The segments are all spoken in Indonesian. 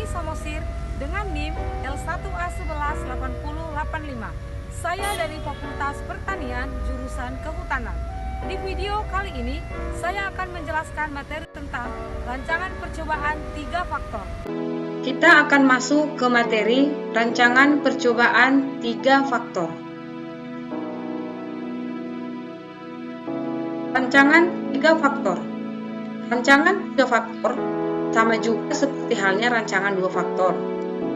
Samosir dengan NIM L1A118085. Saya dari Fakultas Pertanian, jurusan Kehutanan. Di video kali ini, saya akan menjelaskan materi tentang rancangan percobaan 3 faktor. Kita akan masuk ke materi rancangan percobaan 3 faktor. Rancangan 3 faktor. Rancangan 3 faktor sama juga seperti halnya rancangan 2 faktor.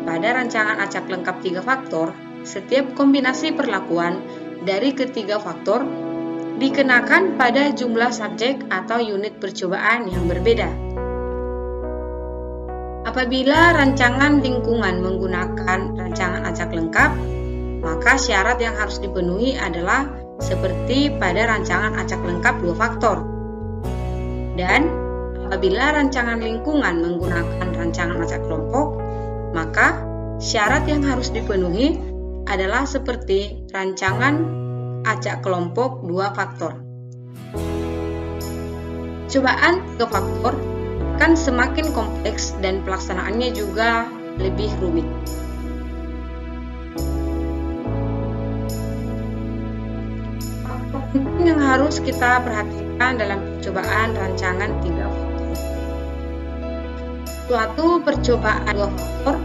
Pada rancangan acak lengkap 3 faktor, setiap kombinasi perlakuan dari ketiga faktor dikenakan pada jumlah subjek atau unit percobaan yang berbeda. Apabila rancangan lingkungan menggunakan rancangan acak lengkap, maka syarat yang harus dipenuhi adalah seperti pada rancangan acak lengkap 2 faktor. Dan apabila rancangan lingkungan menggunakan rancangan acak kelompok, maka syarat yang harus dipenuhi adalah seperti rancangan acak kelompok 2 faktor. Cobaan 3 faktor kan semakin kompleks dan pelaksanaannya juga lebih rumit. Faktor penting yang harus kita perhatikan dalam percobaan rancangan 3 faktor. Suatu percobaan 2 faktor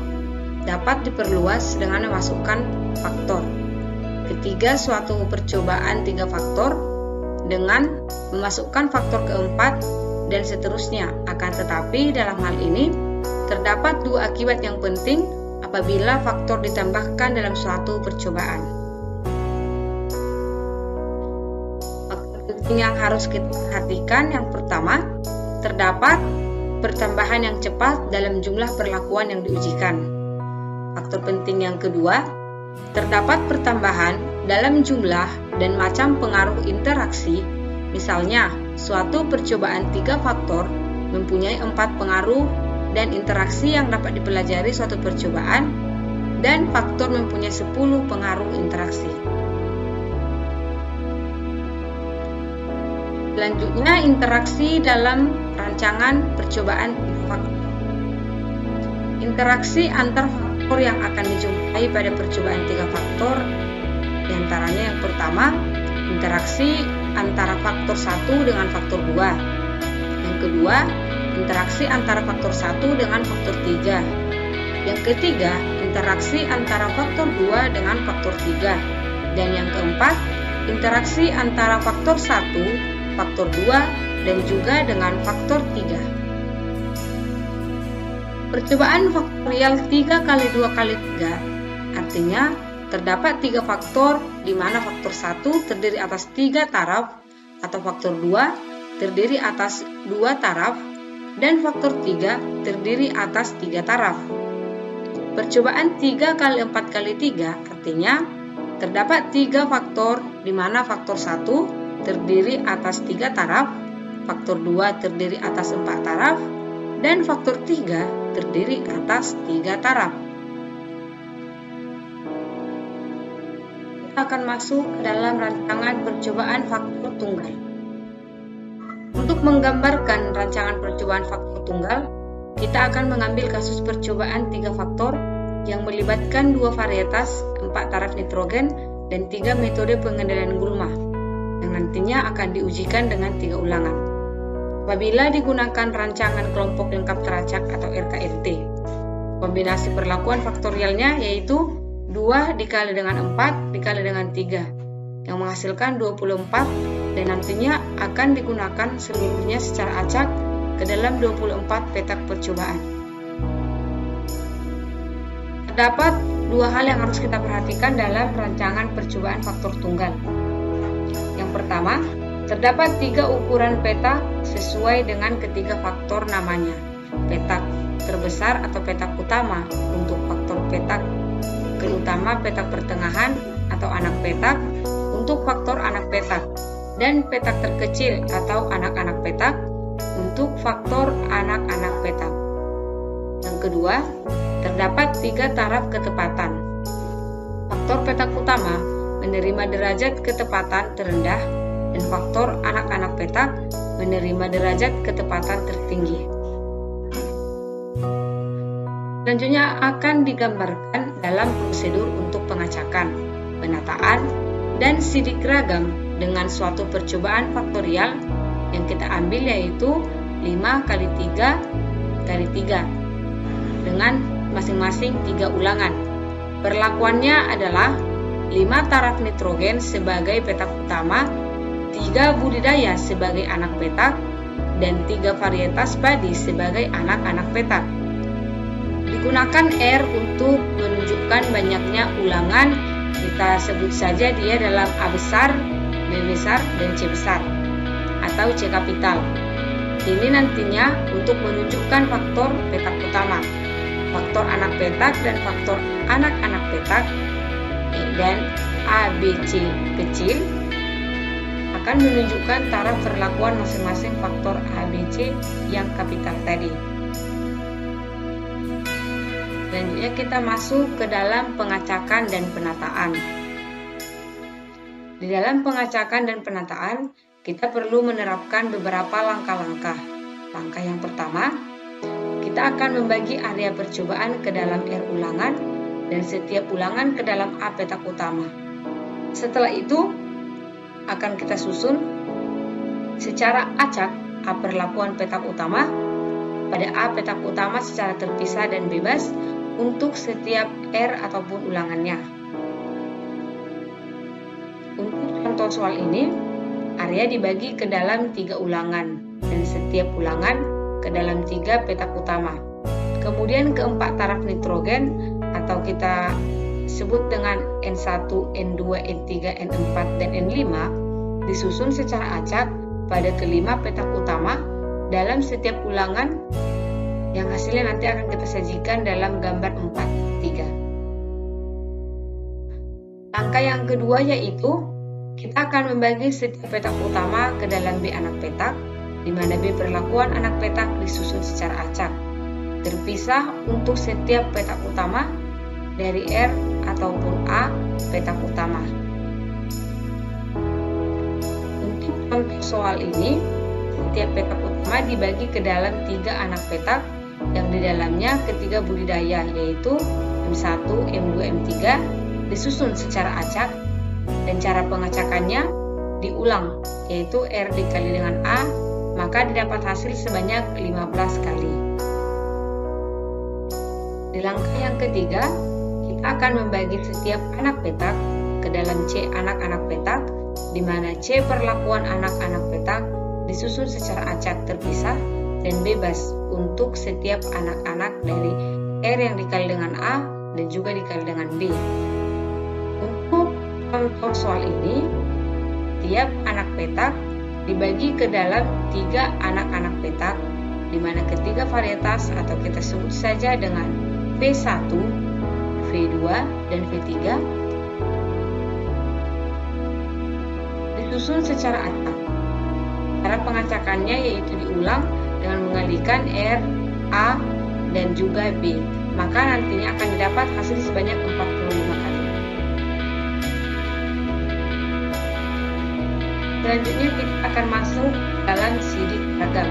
dapat diperluas dengan memasukkan faktor. Ketiga, suatu percobaan 3 faktor dengan memasukkan faktor keempat dan seterusnya. Akan tetapi dalam hal ini terdapat 2 akibat yang penting apabila faktor ditambahkan dalam suatu percobaan. Faktor penting yang harus kita perhatikan yang pertama, terdapat pertambahan yang cepat dalam jumlah perlakuan yang diujikan. Faktor penting yang kedua, terdapat pertambahan dalam jumlah dan macam pengaruh interaksi. Misalnya, suatu percobaan 3 faktor mempunyai 4 pengaruh dan interaksi yang dapat dipelajari suatu percobaan, dan faktor mempunyai 10 pengaruh interaksi. Selanjutnya, interaksi dalam rancangan percobaan 3 faktor. Interaksi antar faktor yang akan dijumpai pada percobaan 3 faktor, diantaranya yang pertama, interaksi antara faktor 1 dengan faktor 2. Yang kedua, interaksi antara faktor 1 dengan faktor 3. Yang ketiga, interaksi antara faktor 2 dengan faktor 3. Dan yang keempat, interaksi antara faktor 1, faktor 2, dan juga dengan faktor 3. Percobaan faktorial 3 kali 2 kali 3 artinya terdapat 3 faktor di mana faktor 1 terdiri atas 3 taraf atau faktor 2 terdiri atas 2 taraf dan faktor 3 terdiri atas 3 taraf. Percobaan 3 kali 4 kali 3 artinya terdapat 3 faktor di mana faktor 1 terdiri atas 3 taraf, faktor 2 terdiri atas 4 taraf, dan faktor 3 terdiri atas 3 taraf. Kita akan masuk ke dalam rancangan percobaan faktor tunggal. Untuk menggambarkan rancangan percobaan faktor tunggal, kita akan mengambil kasus percobaan 3 faktor yang melibatkan 2 varietas, 4 taraf nitrogen, dan 3 metode pengendalian gulma, yang nantinya akan diujikan dengan 3 ulangan. Apabila digunakan rancangan kelompok lengkap teracak atau RKLT, kombinasi perlakuan faktorialnya yaitu 2 dikali dengan 4 dikali dengan 3 yang menghasilkan 24 dan nantinya akan digunakan seluruhnya secara acak ke dalam 24 petak percobaan. Terdapat 2 hal yang harus kita perhatikan dalam rancangan percobaan faktor tunggal. Yang pertama, terdapat 3 ukuran petak sesuai dengan ketiga faktor namanya. Petak terbesar atau petak utama untuk faktor petak keutama, petak pertengahan atau anak petak untuk faktor anak petak, dan petak terkecil atau anak-anak petak untuk faktor anak-anak petak. Yang kedua, terdapat 3 taraf ketepatan. Faktor petak utama menerima derajat ketepatan terendah dan faktor anak-anak petak menerima derajat ketepatan tertinggi. Selanjutnya akan digambarkan dalam prosedur untuk pengacakan, penataan, dan sidik ragam dengan suatu percobaan faktorial yang kita ambil yaitu 5 kali 3 kali 3 dengan masing-masing 3 ulangan. Perlakuannya adalah 5 taraf nitrogen sebagai petak utama, 3 budidaya sebagai anak petak, dan 3 varietas padi sebagai anak-anak petak. Digunakan R untuk menunjukkan banyaknya ulangan, kita sebut saja dia dalam A besar, B besar, dan C besar atau C kapital. Ini nantinya untuk menunjukkan faktor petak utama, faktor anak petak dan faktor anak-anak petak, dan A, B, C kecil akan menunjukkan taraf perlakuan masing-masing faktor A, B, C yang kapital tadi. Selanjutnya kita masuk ke dalam pengacakan dan penataan. Di dalam pengacakan dan penataan, kita perlu menerapkan beberapa langkah-langkah. Langkah yang pertama, kita akan membagi area percobaan ke dalam R ulangan dan setiap ulangan ke dalam A petak utama. Setelah itu, akan kita susun secara acak A perlakuan petak utama pada A petak utama secara terpisah dan bebas untuk setiap R ataupun ulangannya. Untuk contoh soal ini, area dibagi ke dalam 3 ulangan dan setiap ulangan ke dalam 3 petak utama. Kemudian keempat taraf nitrogen atau kita sebut dengan N1, N2, N3, N4, dan N5 disusun secara acak pada kelima petak utama dalam setiap ulangan yang hasilnya nanti akan kita sajikan dalam gambar 4.3. Langkah yang kedua yaitu kita akan membagi setiap petak utama ke dalam B anak petak, di mana B perlakuan anak petak disusun secara acak, terpisah untuk setiap petak utama dari R ataupun A petak utama. Untuk contoh soal ini, setiap petak utama dibagi ke dalam 3 anak petak yang di dalamnya ketiga budidaya yaitu M1, M2, M3 disusun secara acak. Dan cara pengacakannya diulang, yaitu R dikali dengan A, maka didapat hasil sebanyak 15 kali. Di langkah yang ketiga, kita akan membagi setiap anak petak ke dalam C anak-anak petak, di mana C perlakuan anak-anak petak disusun secara acak terpisah dan bebas untuk setiap anak-anak dari R yang dikali dengan A dan juga dikali dengan B. Untuk contoh soal ini, tiap anak petak dibagi ke dalam 3 anak-anak petak, di mana ketiga varietas atau kita sebut saja dengan V1, V2, dan V3 disusun secara acak. Cara pengacakannya yaitu diulang dengan mengalihkan R, A, dan juga B, maka nantinya akan didapat hasil sebanyak 45 kali. Selanjutnya kita akan masuk dalam sidik ragam.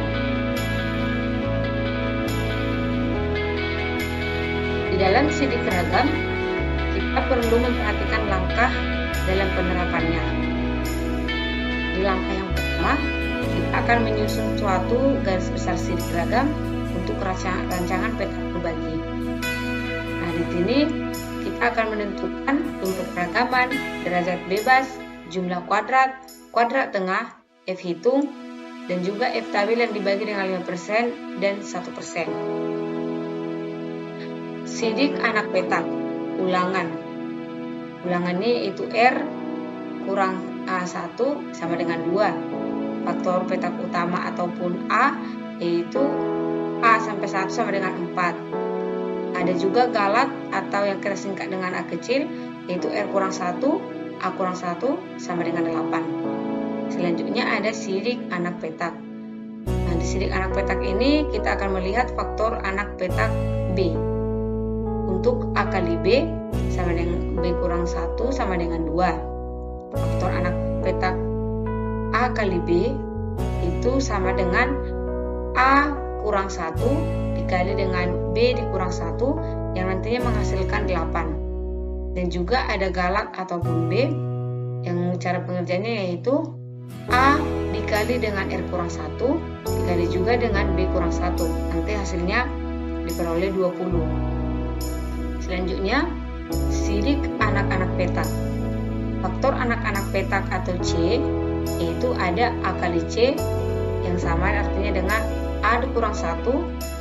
Di dalam sidik ragam, kita perlu memperhatikan langkah dalam penerapannya. Di langkah yang pertama, kita akan menyusun suatu garis besar sidik ragam untuk rancangan petak berbagi. Nah, di sini kita akan menentukan bentuk ragaman, derajat bebas, jumlah kuadrat, kuadrat tengah, F hitung, dan juga F tabel yang dibagi dengan 5% dan 1%. Sidik anak petak, ulangan. Ulangannya yaitu R kurang A1 sama dengan 2. Faktor petak utama ataupun A yaitu A sampai 1 sama dengan 4. Ada juga galat atau yang kita singkat dengan A kecil yaitu R kurang 1, A kurang 1 sama dengan 8. Selanjutnya ada sidik anak petak. Nah, di sidik anak petak ini kita akan melihat faktor anak petak B. Untuk A kali B sama dengan B kurang 1 sama dengan 2. Faktor anak petak A kali B itu sama dengan A kurang 1 dikali dengan B dikurang 1 yang nantinya menghasilkan 8. Dan juga ada galak ataupun B yang cara pengerjaannya yaitu A dikali dengan R kurang 1 dikali juga dengan B kurang 1. Nanti hasilnya diperoleh 20. Selanjutnya, sidik anak-anak petak. Faktor anak-anak petak atau C yaitu ada A kali C yang sama artinya dengan A dikurang 1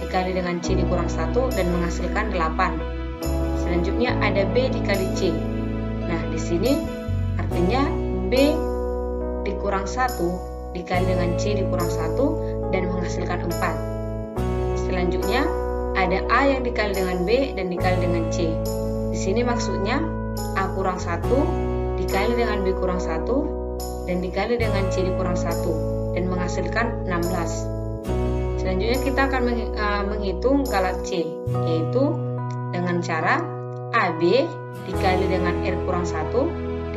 dikali dengan C dikurang 1 dan menghasilkan 8. Selanjutnya ada B dikali C. Nah, di sini artinya B dikurang 1 dikali dengan C dikurang 1 dan menghasilkan 4. Selanjutnya ada A yang dikali dengan B dan dikali dengan C. Di sini maksudnya A kurang 1 dikali dengan B kurang 1 dan dikali dengan C dikurang 1 dan menghasilkan 16. Selanjutnya kita akan menghitung galak C, yaitu dengan cara AB dikali dengan R kurang 1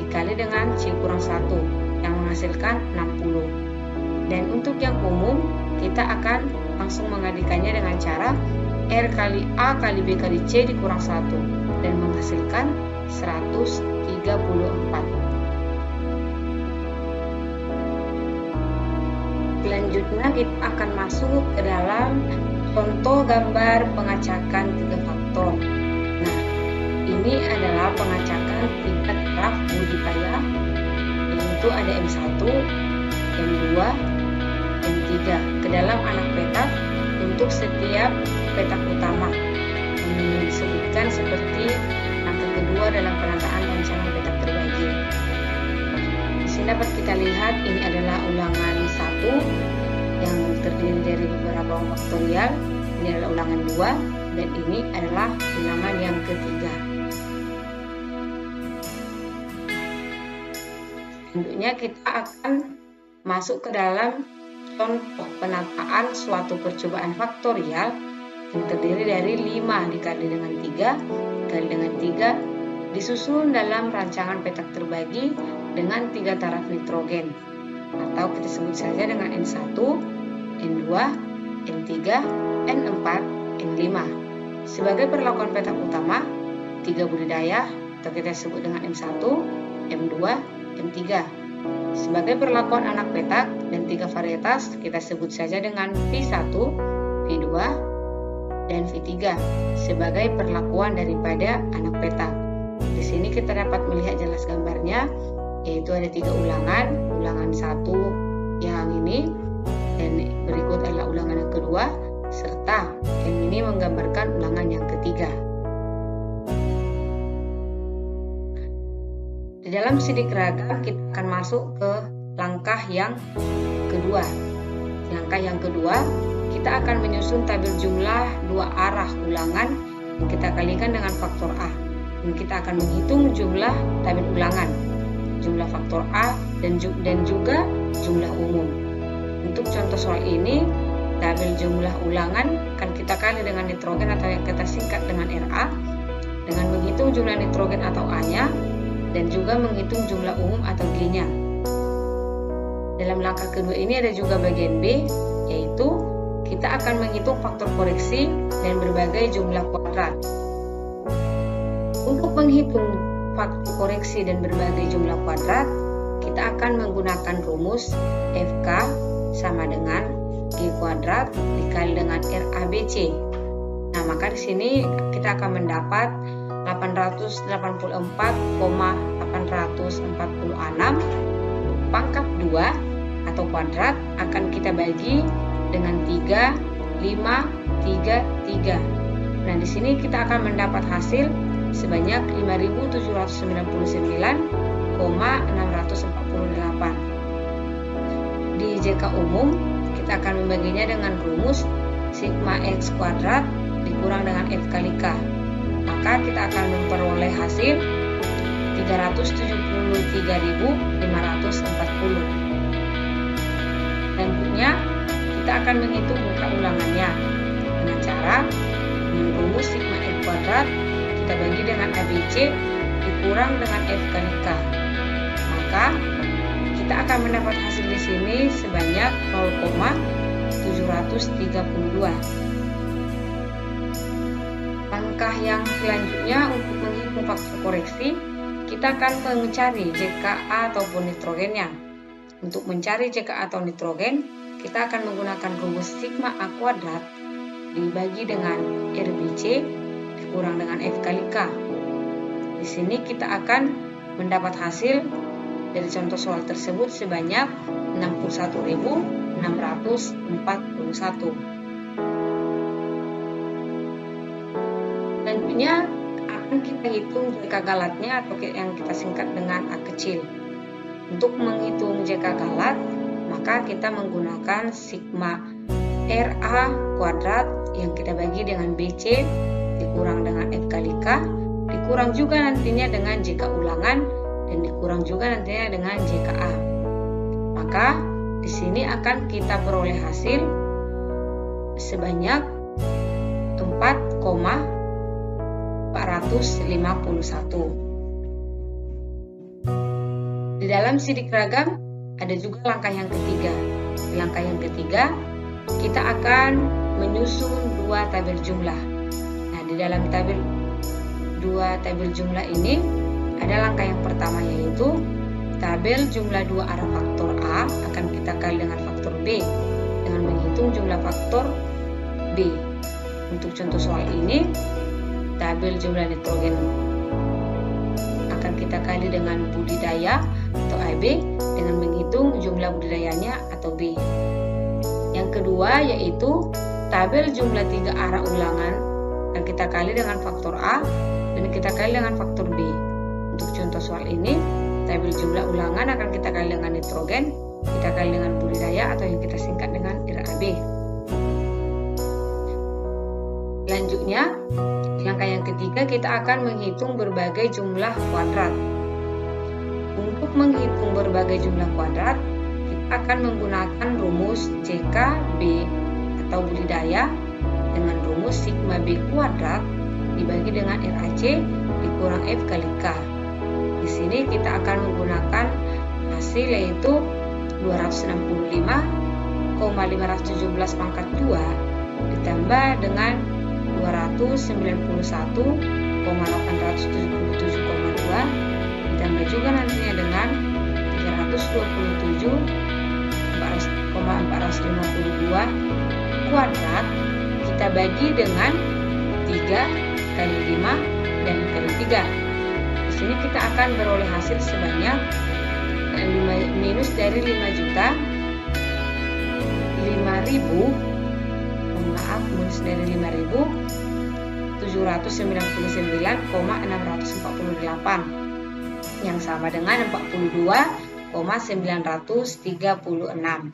dikali dengan C kurang 1 yang menghasilkan 60. Dan untuk yang umum kita akan langsung mengadikannya dengan cara R kali A kali B kali C dikurang 1 dan menghasilkan 134. Selanjutnya kita akan masuk ke dalam contoh gambar pengacakan 3 faktor. Nah, ini adalah pengacakan 3 taraf budidaya, yaitu ada M1, M2, M3 ke dalam anak petak untuk setiap petak utama. Ini disebutkan seperti angka kedua dalam penataan rancangan petak terbagi. Di sini dapat kita lihat ini adalah ulangan 1 yang terdiri dari beberapa faktorial. Ini adalah ulangan 2 dan ini adalah ulangan yang ketiga. Selanjutnya kita akan masuk ke dalam contoh penataan suatu percobaan faktorial yang terdiri dari 5 dikali dengan 3 dikali dengan 3 disusun dalam rancangan petak terbagi dengan 3 taraf nitrogen, atau kita sebut saja dengan N1, N2, N3, N4, N5. Sebagai perlakuan petak utama 3 budidaya atau kita sebut dengan M1, M2, M3. Sebagai perlakuan anak petak dan 3 varietas kita sebut saja dengan V1, V2, dan V3 sebagai perlakuan daripada anak petak. Di sini kita dapat melihat jelas gambarnya, yaitu ada 3 ulangan, ulangan 1 yang ini dan berikut adalah ulangan yang kedua, serta yang ini menggambarkan ulangan yang ketiga. Di dalam sidik ragam kita akan masuk ke langkah yang kedua. Langkah yang kedua, kita akan menyusun tabel jumlah 2 arah ulangan yang kita kalikan dengan faktor A. Dan kita akan menghitung jumlah tabel ulangan, jumlah faktor A dan juga jumlah umum. Untuk contoh soal ini, tabel jumlah ulangan akan kita kali dengan nitrogen atau yang kita singkat dengan RA, dengan menghitung jumlah nitrogen atau A-nya, dan juga menghitung jumlah umum atau G-nya. Dalam langkah kedua ini ada juga bagian B, yaitu kita akan menghitung faktor koreksi dan berbagai jumlah kuadrat. Untuk menghitung faktor koreksi dan berbagai jumlah kuadrat, kita akan menggunakan rumus FK sama dengan G kuadrat dikali dengan RABC. Nah, maka di sini kita akan mendapat 884,846 pangkat 2 atau kuadrat akan kita bagi dengan 3, 5, 3, 3. Nah, di sini kita akan mendapat hasil sebanyak 5.799,648. Di JK umum, kita akan membaginya dengan rumus sigma X kuadrat dikurang dengan F kali K. Maka kita akan memperoleh hasil 373.540. Selanjutnya, kita akan menghitung muka ulangannya dengan cara rumus sigma X kuadrat kita bagi dengan ABC dikurang dengan F kali K. Maka kita akan mendapat hasil di sini sebanyak 0,732. Langkah yang selanjutnya untuk menghitung faktor koreksi, kita akan mencari JKA ataupun nitrogennya. Untuk mencari JKA atau nitrogen, kita akan menggunakan rumus sigma A kuadrat dibagi dengan RBC dikurang dengan F kali K. Di sini kita akan mendapat hasil dari contoh soal tersebut sebanyak 61.641. Selanjutnya akan kita hitung JK galatnya atau yang kita singkat dengan A kecil. Untuk menghitung JK galat, maka kita menggunakan sigma RA kuadrat yang kita bagi dengan BC dikurang dengan F kali K, dikurang juga nantinya dengan JK ulangan dan dikurang juga nantinya dengan JKA. Maka di sini akan kita peroleh hasil sebanyak 4,451. Di dalam sidik ragam ada juga langkah yang ketiga. Di langkah yang ketiga kita akan menyusun dua tabel jumlah. Nah, di dalam dua tabel jumlah ini ada langkah yang pertama, yaitu tabel jumlah dua arah faktor A akan kita kali dengan faktor B dengan menghitung jumlah faktor B. Untuk contoh soal ini, tabel jumlah nitrogen akan kita kali dengan budidaya atau AB dengan menghitung jumlah budidayanya atau B. Yang kedua yaitu tabel jumlah tiga arah ulangan akan kita kali dengan faktor A dan kita kali dengan faktor B. Untuk contoh soal ini, tabel jumlah ulangan akan kita kali dengan nitrogen, kita kali dengan budidaya atau yang kita singkat dengan RAB. Selanjutnya, langkah yang ketiga kita akan menghitung berbagai jumlah kuadrat. Untuk menghitung berbagai jumlah kuadrat, kita akan menggunakan rumus JKB atau budidaya dengan rumus sigma B kuadrat dibagi dengan RAC dikurang F kali K. Di sini kita akan menggunakan hasil yaitu 265,517 pangkat 2 ditambah dengan 291,877,2 ditambah juga nantinya dengan 327,452 kuadrat kita bagi dengan 3 kali 5 dan kali 3. Di sini kita akan beroleh hasil sebanyak minus dari 799,648 yang sama dengan 42,936.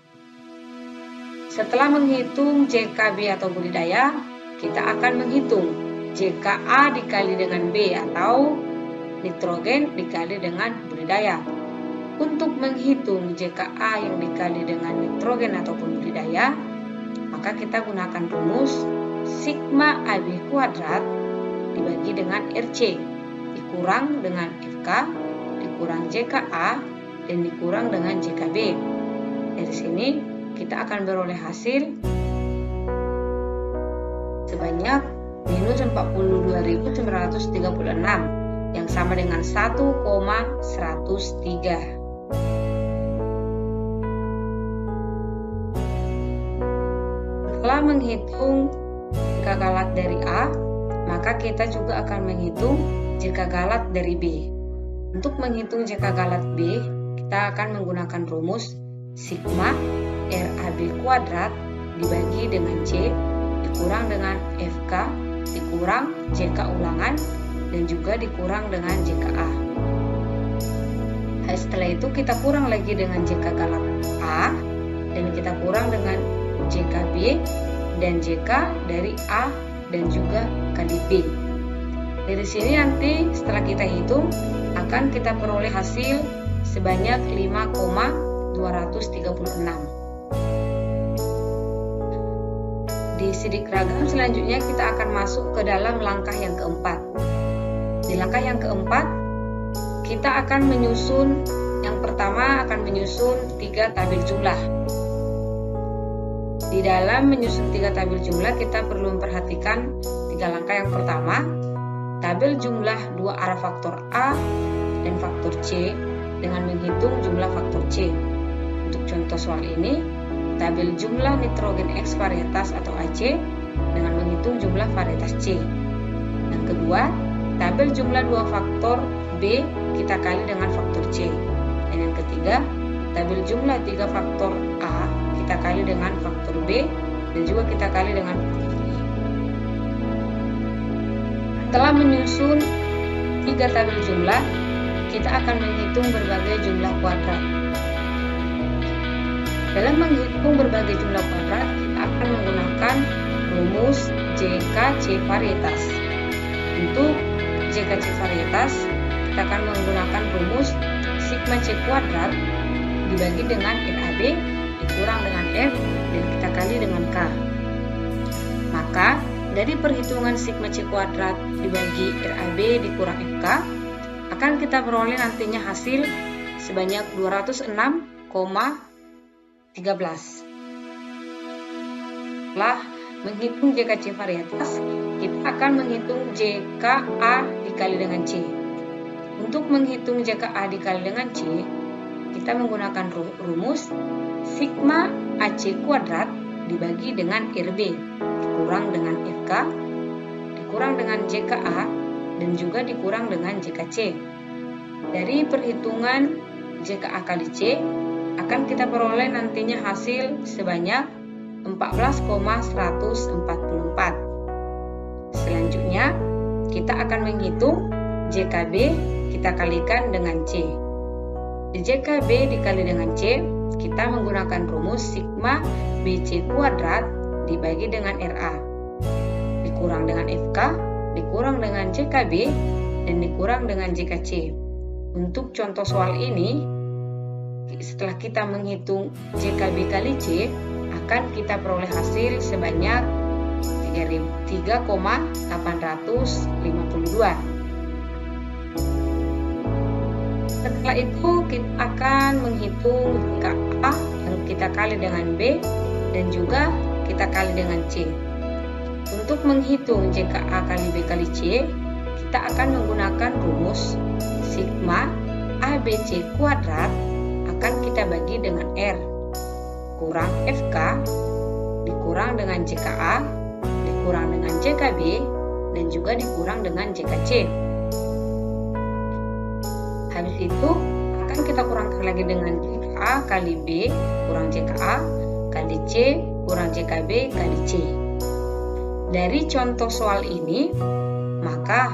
Setelah menghitung JKB atau budidaya, kita akan menghitung JKA dikali dengan B atau nitrogen dikali dengan budidaya. Untuk menghitung JKA yang dikali dengan nitrogen ataupun budidaya, maka kita gunakan rumus sigma AB kuadrat dibagi dengan RC dikurang dengan FK dikurang JKA dan dikurang dengan JKB. Dari sini kita akan beroleh hasil sebanyak minus 42.936 yang sama dengan 1,103. Setelah menghitung JK galat dari A, maka kita juga akan menghitung JK galat dari B. Untuk menghitung JK galat B, kita akan menggunakan rumus sigma RAB kuadrat dibagi dengan C dikurang dengan FK dikurang JK ulangan dan juga dikurang dengan JKA. Setelah itu kita kurang lagi dengan JK galat A dan kita kurang dengan JKB dan JK dari A dan juga kali B. Dari sini nanti setelah kita hitung akan kita peroleh hasil sebanyak 5,236. Di sidik ragam selanjutnya kita akan masuk ke dalam langkah yang keempat. Di langkah yang keempat kita akan menyusun, yang pertama akan menyusun 3 tabel jumlah. Di Di dalam menyusun 3 tabel jumlah, kita perlu memperhatikan 3 langkah. Yang pertama, tabel jumlah 2 arah faktor A dan faktor C dengan menghitung jumlah faktor C. Untuk contoh soal ini, tabel jumlah nitrogen X varietas atau AC dengan menghitung jumlah varietas C. Yang kedua, tabel jumlah 2 faktor B kita kali dengan faktor C. Dan yang ketiga, tabel jumlah 3 faktor A kita kali dengan faktor B dan juga kita kali dengan faktor E. Setelah menyusun 3 tabel jumlah, kita akan menghitung berbagai jumlah kuadrat. Dalam menghitung berbagai jumlah kuadrat, kita akan menggunakan rumus JKC varietas. Untuk JKC varietas, kita akan menggunakan rumus sigma C kuadrat dibagi dengan RAB dikurang dengan F dan kita kali dengan K. Maka dari perhitungan sigma C kuadrat dibagi RAB dikurang FK akan kita peroleh nantinya hasil sebanyak 206,13. Setelah menghitung JKC varietas, kita akan menghitung JKA dikali dengan C. Untuk menghitung JKA dikali dengan C, kita menggunakan rumus sigma AC kuadrat dibagi dengan RB dikurang dengan FK dikurang dengan JKA dan juga dikurang dengan JKC. Dari perhitungan JKA kali C akan kita peroleh nantinya hasil sebanyak 14,144. Selanjutnya kita akan menghitung JKB kita kalikan dengan C. Di JKB dikali dengan C, kita menggunakan rumus sigma BC kuadrat dibagi dengan RA dikurang dengan FK dikurang dengan JKB dan dikurang dengan JKC. Untuk contoh soal ini, setelah kita menghitung JKB kali C, akan kita peroleh hasil sebanyak 3,852. Setelah itu kita akan menghitung JKA yang kita kali dengan B dan juga kita kali dengan C. Untuk menghitung JKA kali B kali C, kita akan menggunakan rumus sigma ABC kuadrat akan kita bagi dengan R kurang FK dikurang dengan JKA dikurang dengan JKB dan juga dikurang dengan JKC. Habis itu akan kita kurangkan lagi dengan JKA kali B kurang JKA kali C kurang JKB kali C. Dari contoh soal ini, maka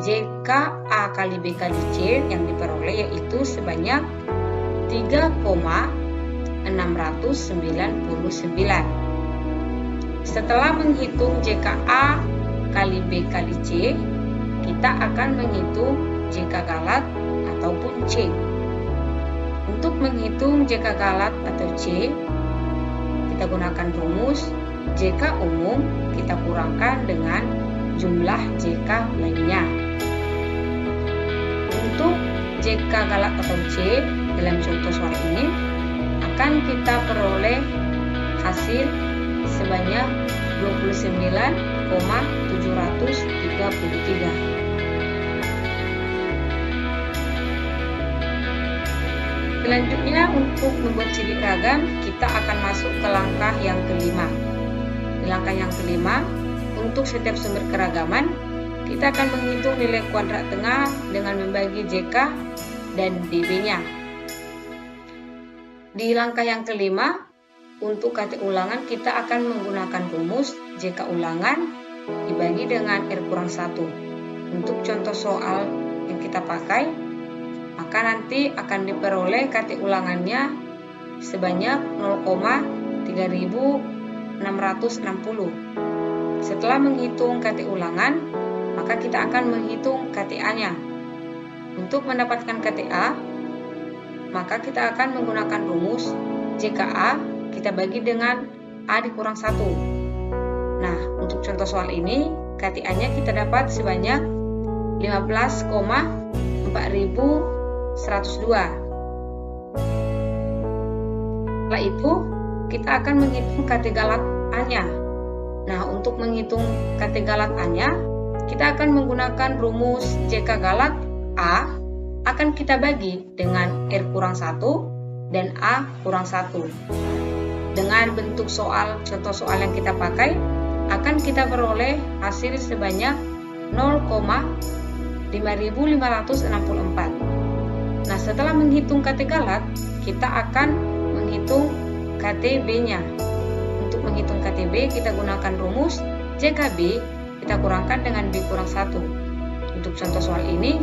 JKA kali B kali C yang diperoleh yaitu sebanyak 3,699. Setelah menghitung JKA kali B kali C, kita akan menghitung JK galat ataupun C. Untuk menghitung JK galat atau C, kita gunakan rumus JK umum kita kurangkan dengan jumlah JK lainnya. Untuk JK galat atau C dalam contoh soal ini akan kita peroleh hasil sebanyak 29,733. Selanjutnya untuk membuat ciri ragam, kita akan masuk ke langkah yang kelima. Di langkah yang kelima, untuk setiap sumber keragaman, kita akan menghitung nilai kuadrat tengah dengan membagi JK dan DB-nya. Di langkah yang kelima, untuk KT ulangan kita akan menggunakan rumus JK ulangan dibagi dengan R-1. Untuk contoh soal yang kita pakai, maka nanti akan diperoleh KT ulangannya sebanyak 0,3660. Setelah menghitung KT ulangan, maka kita akan menghitung KTA-nya. Untuk mendapatkan KTA, maka kita akan menggunakan rumus JKA kita bagi dengan A dikurang 1. Nah, untuk contoh soal ini, KTA-nya kita dapat sebanyak 15,4102. Setelah itu, kita akan menghitung kate galat A-nya. Nah, untuk menghitung kate galat A-nya, kita akan menggunakan rumus jika galat A akan kita bagi dengan R kurang 1 dan A kurang 1. Dengan bentuk soal, contoh soal yang kita pakai, akan kita peroleh hasil sebanyak 0,5564. Nah, setelah menghitung kate galat, kita akan menghitung kate B-nya. Untuk menghitung kate B, kita gunakan rumus JKB, kita kurangkan dengan B kurang 1. Untuk contoh soal ini,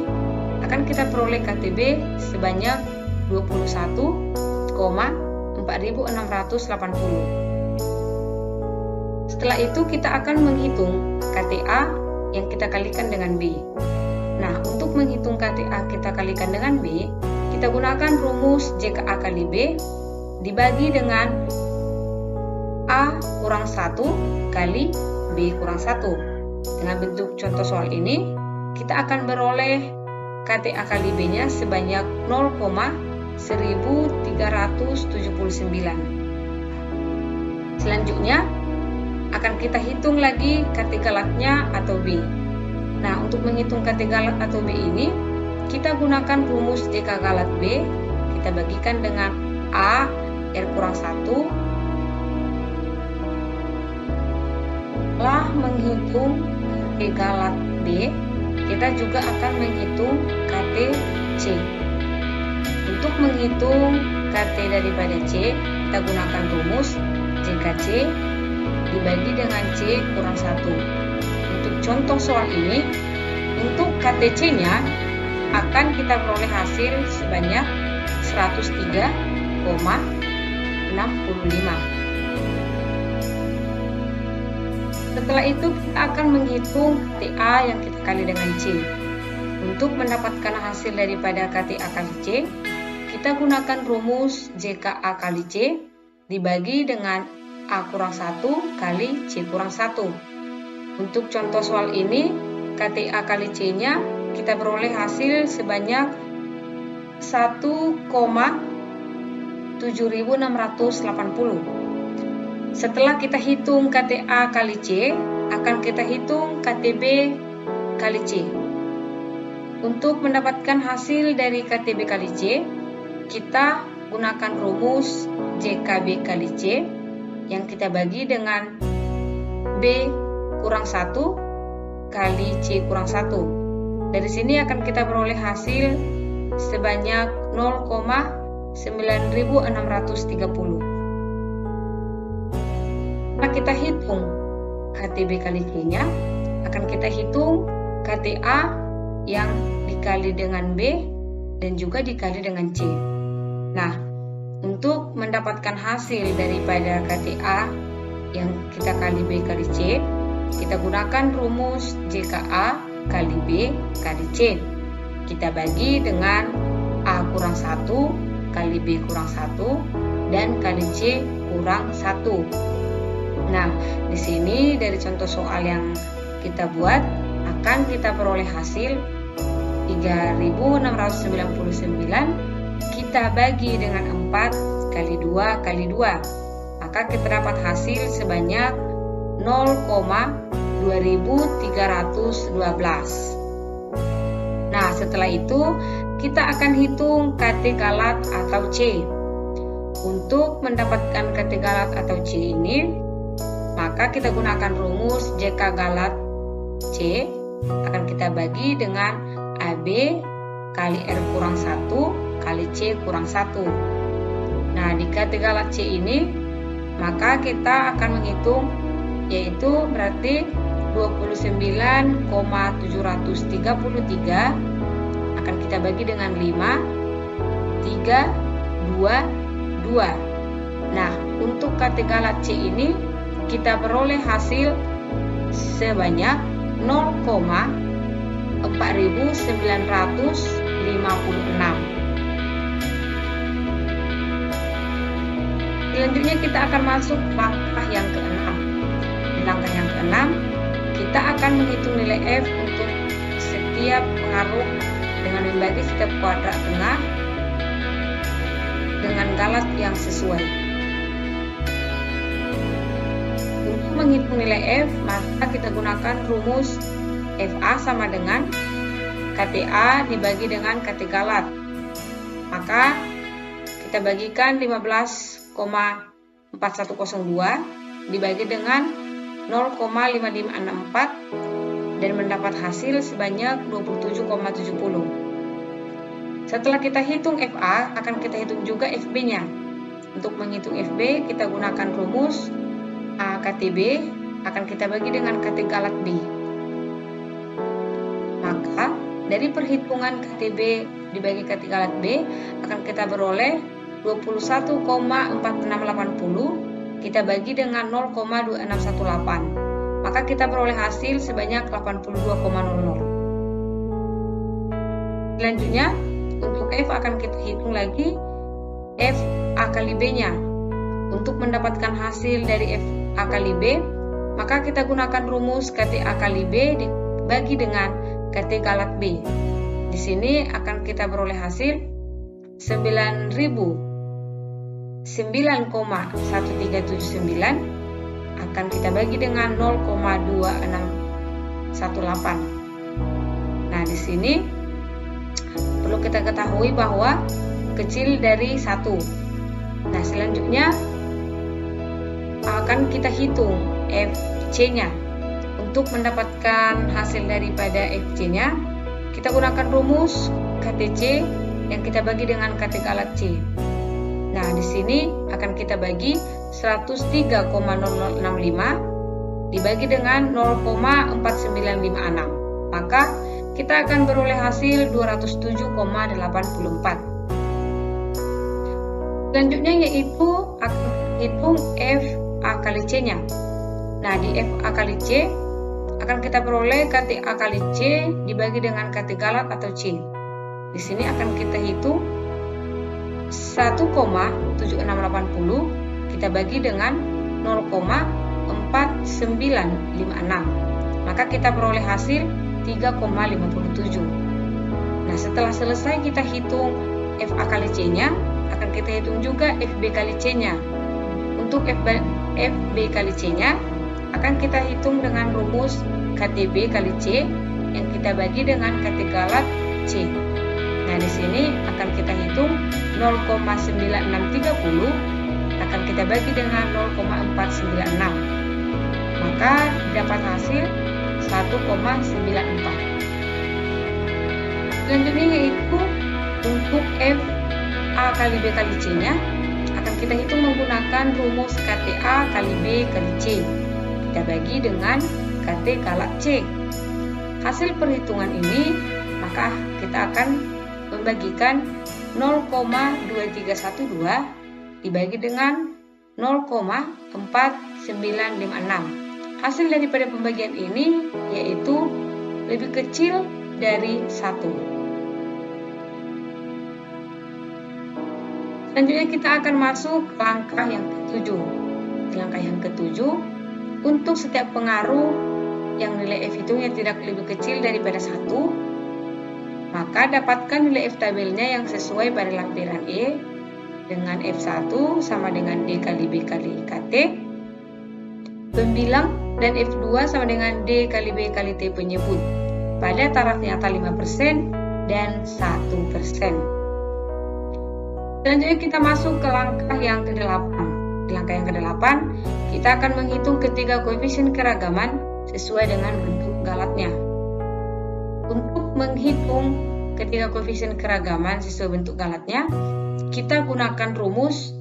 akan kita peroleh kate B sebanyak 21,4680. Setelah itu, kita akan menghitung kate A yang kita kalikan dengan B. Nah, untuk menghitung kate A kita kalikan dengan B, kita gunakan rumus JKA kali B dibagi dengan A kurang 1 kali B kurang 1. Dengan bentuk contoh soal ini, kita akan beroleh kate A kali B-nya sebanyak 0,1379. Selanjutnya, akan kita hitung lagi kate galatnya atau B. Nah, untuk menghitung kate galat atau B ini, kita gunakan rumus jika galat B, kita bagikan dengan A R kurang 1. Setelah menghitung kate galat B, kita juga akan menghitung kate C. Untuk menghitung kate daripada C, kita gunakan rumus jika C dibagi dengan C kurang 1. Untuk contoh soal ini, untuk kate C-nya akan kita peroleh hasil sebanyak 103,65. Setelah itu, kita akan menghitung kate A yang kita kali dengan C. Untuk mendapatkan hasil daripada kate A kali C, kita gunakan rumus JKA kali C dibagi dengan A kurang 1 kali C kurang 1. Untuk contoh soal ini, kate A kali C-nya kita beroleh hasil sebanyak 1,7680. Setelah kita hitung kate A kali C, akan kita hitung kate B kali C. Untuk mendapatkan hasil dari kate B kali C, kita gunakan rumus JKB kali C yang kita bagi dengan B kurang 1 kali C kurang 1. Dari sini akan kita beroleh hasil sebanyak 0,9630. Nah, kita hitung kate B kali C-nya, akan kita hitung kate A yang dikali dengan B dan juga dikali dengan C. Nah, untuk mendapatkan hasil daripada kate A yang kita kali B kali C, kita gunakan rumus JKA kali B kali C. Kita bagi dengan A kurang 1 kali B kurang 1 dan kali C kurang 1. Nah, di sini dari contoh soal yang kita buat, akan kita peroleh hasil 3.699. Kita bagi dengan 4 kali 2 kali 2. Maka kita dapat hasil sebanyak 0,2312. Nah, setelah itu kita akan hitung kate galat atau C. Untuk mendapatkan kate galat atau C ini, maka kita gunakan rumus JK galat C, akan kita bagi dengan AB kali R kurang 1 kali C kurang 1. Nah, di kate galat C ini, maka kita akan menghitung, yaitu berarti 29,733 akan kita bagi dengan 5, 3, 2, 2. Nah, untuk kate galat C ini kita peroleh hasil sebanyak 0,4956. Selanjutnya kita akan masuk langkah yang ke-6. Di langkah yang ke-6, kita akan menghitung nilai F untuk setiap pengaruh dengan membagi setiap kuadrat tengah dengan galat yang sesuai. menghitung nilai F, maka kita gunakan rumus FA sama dengan KTA dibagi dengan KT galat. Maka kita bagikan 15,4102 dibagi dengan 0,5564 dan mendapat hasil sebanyak 27,70. Setelah kita hitung FA, akan kita hitung juga FB-nya. Untuk menghitung FB, kita gunakan rumus A KTB akan kita bagi dengan KT galat B. Maka dari perhitungan KTB dibagi KT galat B akan kita beroleh 21,4680 kita bagi dengan 0,2618. Maka kita beroleh hasil sebanyak 82,00. Selanjutnya untuk F akan kita hitung lagi F A kali B-nya. Untuk mendapatkan hasil dari F A kali B, maka kita gunakan rumus KT A kali B dibagi dengan KT galat B. Di sini akan kita beroleh hasil 9.9,1379 akan kita bagi dengan 0,2618. Nah, di sini perlu kita ketahui bahwa kecil dari 1. Nah, selanjutnya akan kita hitung FC-nya. Untuk mendapatkan hasil daripada FC-nya, kita gunakan rumus KTC yang kita bagi dengan KT galat C. Nah, di sini akan kita bagi 103,0065 dibagi dengan 0,4956. Maka kita akan beroleh hasil 207,84. Selanjutnya yaitu akan hitung F A kali C-nya. Nah, di F A kali C akan kita peroleh KT A kali C dibagi dengan KT galat atau C. Di sini akan kita hitung 1,7680 kita bagi dengan 0,4956. Maka kita peroleh hasil 3,57. Nah, setelah selesai kita hitung F A kali C-nya, akan kita hitung juga FB kali C-nya. Untuk FB kali C-nya akan kita hitung dengan rumus KTB kali C yang kita bagi dengan KT galat C. Nah, di sini akan kita hitung 0,9630 akan kita bagi dengan 0,496. Maka dapat hasil 1,94. Selanjutnya yaitu untuk F A kali B kali C-nya akan kita hitung menggunakan rumus KTA kali B kali C. Kita bagi dengan KT galat C. Hasil perhitungan ini, maka kita akan membagikan 0,2312 dibagi dengan 0,4956. Hasil daripada pembagian ini yaitu lebih kecil dari 1. Selanjutnya kita akan masuk ke langkah yang ke-7. Di langkah yang ke-7, untuk setiap pengaruh yang nilai F hitungnya tidak lebih kecil daripada 1, maka dapatkan nilai F tabelnya yang sesuai pada lampiran E dengan F1 sama dengan D kali B kali KT, pembilang, dan F2 sama dengan D kali B kali T penyebut pada taraf nyata 5% dan 1%. Selanjutnya kita masuk ke langkah yang ke-8. Di langkah yang ke-8, kita akan menghitung ketiga koefisien keragaman sesuai dengan bentuk galatnya. Untuk menghitung ketiga koefisien keragaman sesuai bentuk galatnya, kita gunakan rumus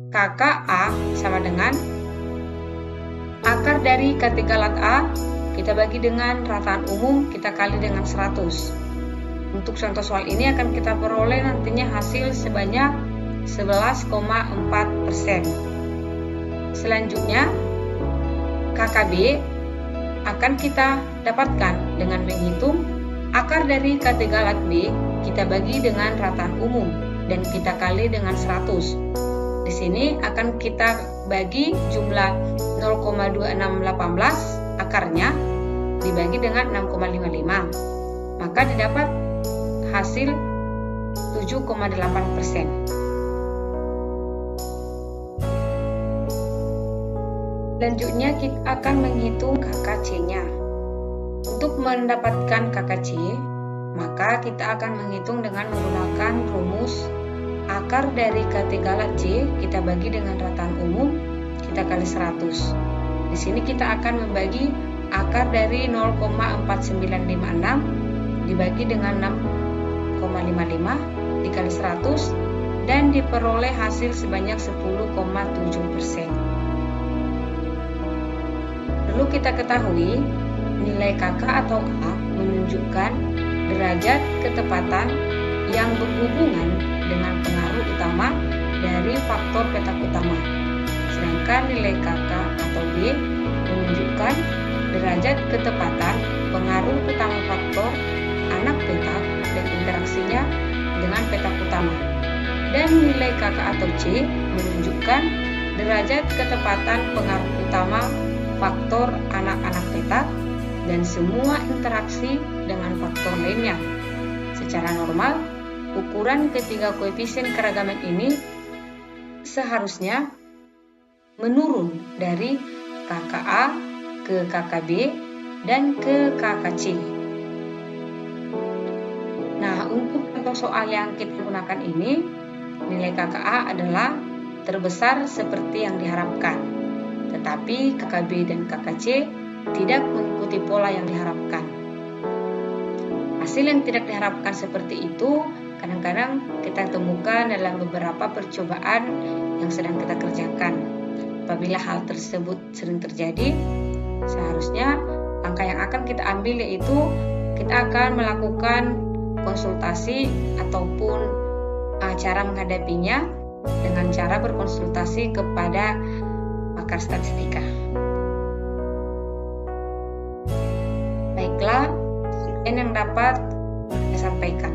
KKA sama dengan akar dari KT galat A kita bagi dengan rataan umum kita kali dengan 100. Untuk contoh soal ini akan kita peroleh nantinya hasil sebanyak 11,4%. Selanjutnya KKB akan kita dapatkan dengan menghitung akar dari KT galat B kita bagi dengan rataan umum dan kita kali dengan 100. Di sini akan kita bagi jumlah 0,2618 akarnya dibagi dengan 6,55. Maka didapat hasil 7,8%. Selanjutnya kita akan menghitung KKC-nya. Untuk mendapatkan KKC, maka kita akan menghitung dengan menggunakan rumus akar dari kate galak C kita bagi dengan rataan umum kita kali 100. Di sini kita akan membagi akar dari 0,4956 dibagi dengan 6,55 dikali 100 dan diperoleh hasil sebanyak 10,7%. Perlu kita ketahui nilai KK atau A menunjukkan derajat ketepatan yang berhubungan dengan pengaruh utama dari faktor petak utama. Sedangkan nilai KK atau B menunjukkan derajat ketepatan pengaruh utama faktor anak petak dan interaksinya dengan petak utama. Dan nilai KK atau C menunjukkan derajat ketepatan pengaruh utama faktor anak-anak petak dan semua interaksi dengan faktor lainnya. Secara normal, ukuran ketiga koefisien keragaman ini seharusnya menurun dari KKA ke KKB dan ke KKC. Nah, untuk contoh soal yang kita gunakan ini, nilai KKA adalah terbesar seperti yang diharapkan, tetapi KKB dan KKC tidak mengikuti pola yang diharapkan. Hasil yang tidak diharapkan seperti itu kadang-kadang kita temukan dalam beberapa percobaan yang sedang kita kerjakan. Apabila hal tersebut sering terjadi, seharusnya langkah yang akan kita ambil yaitu kita akan melakukan konsultasi ataupun cara menghadapinya dengan cara berkonsultasi kepada pakar statistika. Baiklah, sekian yang dapat saya sampaikan.